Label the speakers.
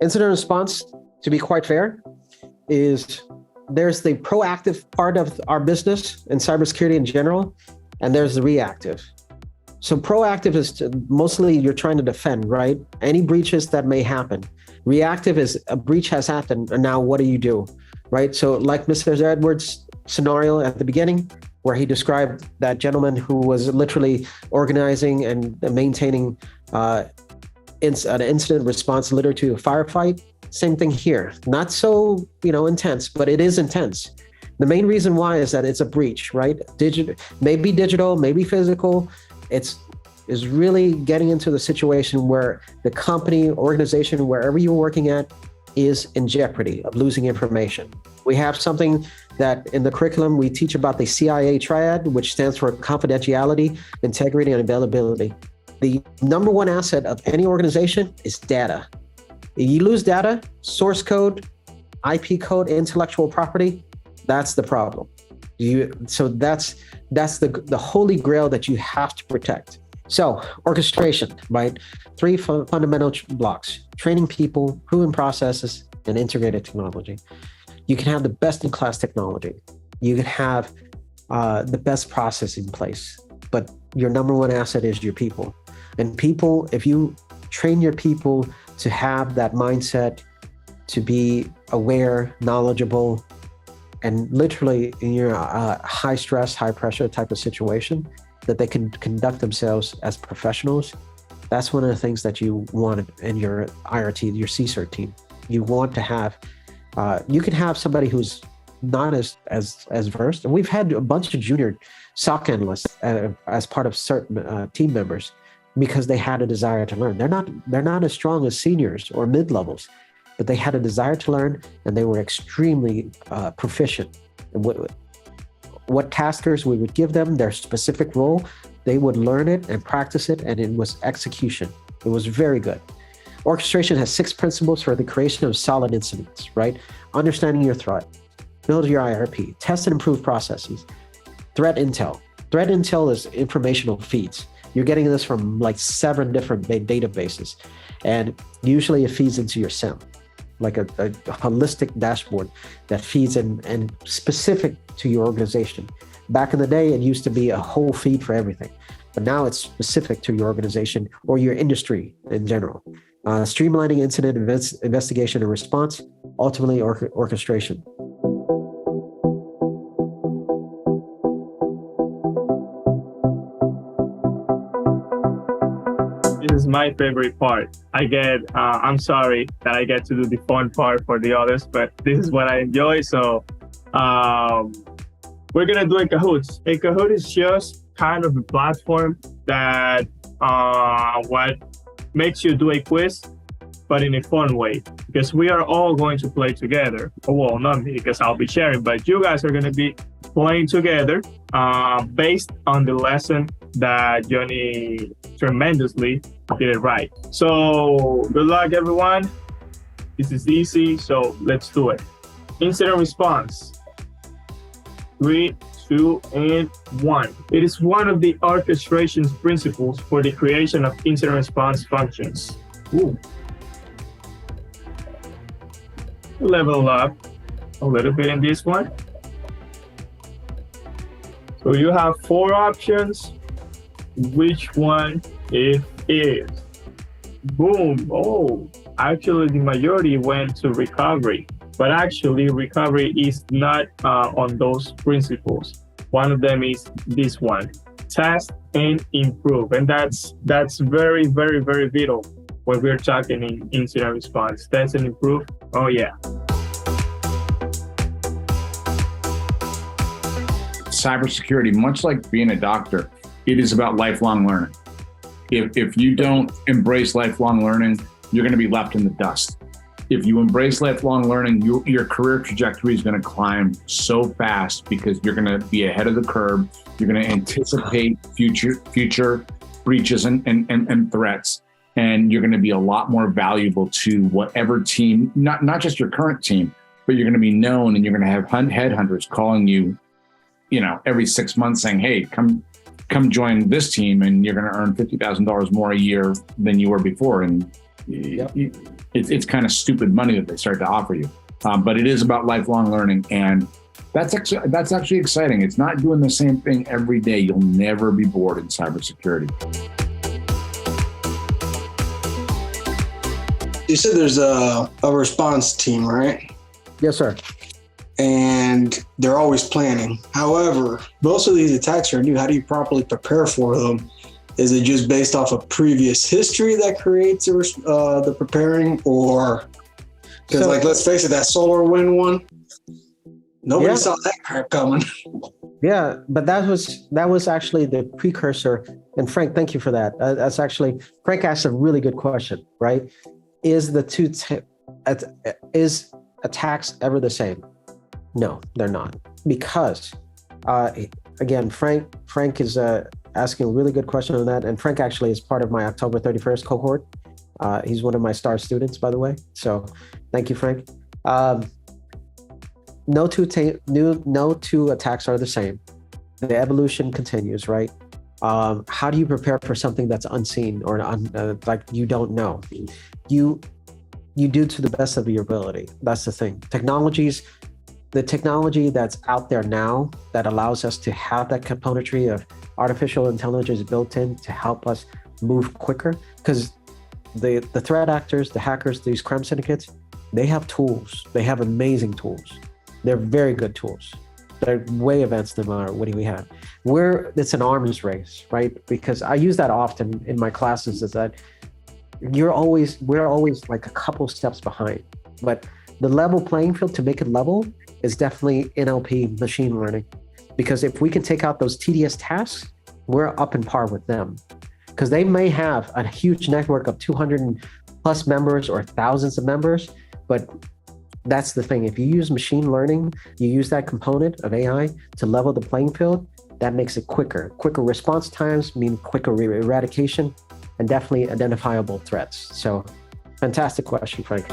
Speaker 1: Incident response, to be quite fair, is there's the proactive part of our business and cybersecurity in general, and there's the reactive. So proactive is mostly you're trying to defend, right? Any breaches that may happen. Reactive is a breach has happened, and now what do you do, right? So like Mr. Edwards' scenario at the beginning, where he described that gentleman who was literally organizing and maintaining an incident response literally to a firefight. Same thing here. Not so, intense, but it is intense. The main reason why is that it's a breach, right? Maybe digital, maybe physical. Is really getting into the situation where the company, organization, wherever you're working at, is in jeopardy of losing information. We have something that in the curriculum we teach about the CIA triad, which stands for confidentiality, integrity, and availability. The number one asset of any organization is data. If you lose data, source code, IP code, intellectual property, that's the problem. So that's the holy grail that you have to protect. So orchestration, right? Three fundamental blocks: training people, proven processes, and integrated technology. You can have the best in class technology. You can have the best process in place, but your number one asset is your people. And people, if you train your people to have that mindset, to be aware, knowledgeable, and literally in your high stress, high pressure type of situation, that they can conduct themselves as professionals, that's one of the things that you want in your IRT, your CSIRT team. You want to have, you can have somebody who's not as versed, and we've had a bunch of junior SOC analysts as part of certain team members because they had a desire to learn. They're not as strong as seniors or mid-levels, but they had a desire to learn, and they were extremely proficient. And what taskers we would give them, their specific role, they would learn it and practice it, and it was execution. It was very good. Orchestration has 6 principles for the creation of solid incidents, right? Understanding your threat, build your IRP, test and improve processes, threat intel. Threat intel is informational feeds. You're getting this from like 7 different databases, and usually it feeds into your SIEM, like a holistic dashboard that feeds in and specific to your organization. Back in the day, it used to be a whole feed for everything, but now it's specific to your organization or your industry in general. Streamlining incident investigation and response, ultimately orchestration.
Speaker 2: This is my favorite part. I'm sorry that I get to do the fun part for the others, but this is what I enjoy. So we're going to do a Kahoot. A Kahoot is just kind of a platform that what makes you do a quiz, but in a fun way, because we are all going to play together. Well, not me, because I'll be sharing, but you guys are going to be playing together based on the lesson that Johnny tremendously did it right. So good luck, everyone. This is easy, so let's do it. Incident response. 3, 2, and 1. It is one of the orchestration principles for the creation of incident response functions. Ooh. Level up a little bit in this one. So you have 4 options. Which one it is? Boom. Oh, actually the majority went to recovery, but actually recovery is not on those principles. One of them is this one: test and improve. And that's very, very, very vital when we're talking in incident response. Test and improve. Oh yeah.
Speaker 3: Cybersecurity, much like being a doctor, it is about lifelong learning. If you don't embrace lifelong learning, you're going to be left in the dust. If you embrace lifelong learning, your career trajectory is going to climb so fast because you're going to be ahead of the curve. You're going to anticipate future breaches and threats, and you're going to be a lot more valuable to whatever team, not just your current team, but you're going to be known, and you're going to have headhunters calling you, every 6 months saying, hey, come join this team, and you're going to earn $50,000 more a year than you were before. And it's kind of stupid money that they start to offer you. But it is about lifelong learning, and that's actually exciting. It's not doing the same thing every day. You'll never be bored in cybersecurity.
Speaker 4: You said there's a response team, right?
Speaker 1: Yes, sir.
Speaker 4: And they're always planning. However, most of these attacks are new. How do you properly prepare for them? Is it just based off of previous history that creates the preparing, or because let's face it, that SolarWind one, nobody saw that crap coming.
Speaker 1: Yeah, but that was actually the precursor. And Frank, thank you for that. That's actually, Frank asked a really good question, right? Is attacks ever the same? No, they're not, because again, Frank is asking a really good question on that, and Frank actually is part of my October 31st cohort. He's one of my star students, by the way. So, thank you, Frank. No two attacks are the same. The evolution continues, right? How do you prepare for something that's unseen or like you don't know? You do to the best of your ability. That's the thing. The technology that's out there now that allows us to have that componentry of artificial intelligence built in to help us move quicker, because the threat actors, the hackers, these crime syndicates, they have tools. They have amazing tools. They're very good tools. They're way advanced than what do we have. It's an arms race, right? Because I use that often in my classes, is that we're always like a couple steps behind. But the level playing field, to make it level, is definitely NLP, machine learning. Because if we can take out those tedious tasks, we're up in par with them. Because they may have a huge network of 200 plus members or thousands of members, but that's the thing. If you use machine learning, you use that component of AI to level the playing field, that makes it quicker. Quicker response times mean quicker eradication, and definitely identifiable threats. So fantastic question, Frank.